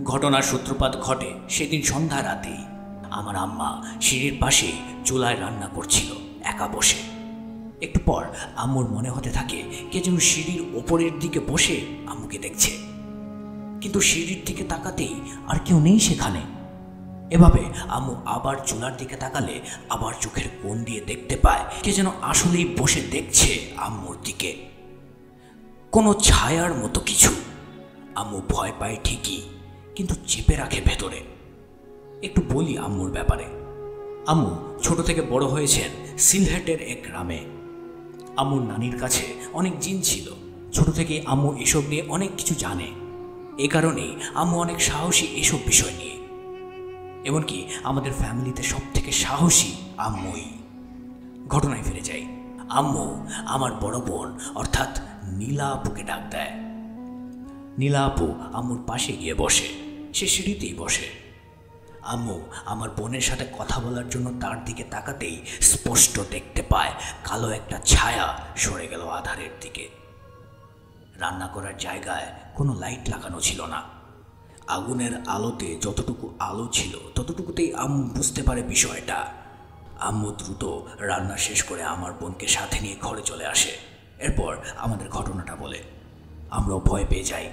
ঘটনার সূত্রপাত ঘটে সেদিন সন্ধ্যা রাতেই। আমার আম্মা সিঁড়ির পাশে চুলায় রান্না করছিল একা বসে। একটু পর আম্মুর মনে হতে থাকে কে যেন সিঁড়ির ওপরের দিকে বসে আম্মুকে দেখছে, কিন্তু সিঁড়ির দিকে তাকাতেই আর কেউ নেই সেখানে। এভাবে আম্মু আবার চুলার দিকে তাকালে আবার চোখের কোণ দিয়ে দেখতে পায় কে যেন আসলেই বসে দেখছে আম্মুর দিকে, কোনো ছায়ার মতো কিছু। আম্মু ভয় পায় ঠিকই, কিন্তু চেপে রাখে ভেতরে। একটু বলি আম্মুর ব্যাপারে। আম্মু ছোট থেকে বড় হয়েছেন সিলহেটের এক গ্রামে। আম্মুর নানির কাছে অনেক জিন ছিল। ছোট থেকে আম্মু এসব নিয়ে অনেক কিছু জানে। এ কারণেই আম্মু অনেক সাহসী এসব বিষয় নিয়ে। এমনকি আমাদের ফ্যামিলিতে সব থেকে সাহসী আম্মুই। ঘটনায় ফিরে যাই। আম্মু আমার বড় বোন অর্থাৎ নীলা আপুকে ডাক দেয়। নীলা আপু আম্মুর পাশে গিয়ে বসে, সে সিঁড়িতেই বসে। আম্মু আমার বোনের সাথে কথা বলার জন্য তার দিকে তাকাতেই স্পষ্ট দেখতে পায় কালো একটা ছায়া সরে গেল আধারের দিকে। রান্না করার জায়গায় কোনো লাইট লাগানো ছিল না। আগুনের আলোতে যতটুকু আলো ছিল ততটুকুতেই আম্মু বুঝতে পারে বিষয়টা। আম্মু দ্রুত রান্না শেষ করে আমার বোনকে সাথে নিয়ে ঘরে চলে আসে। এরপর আমাদের ঘটনাটা বলে। আমরাও ভয় পেয়ে যাই।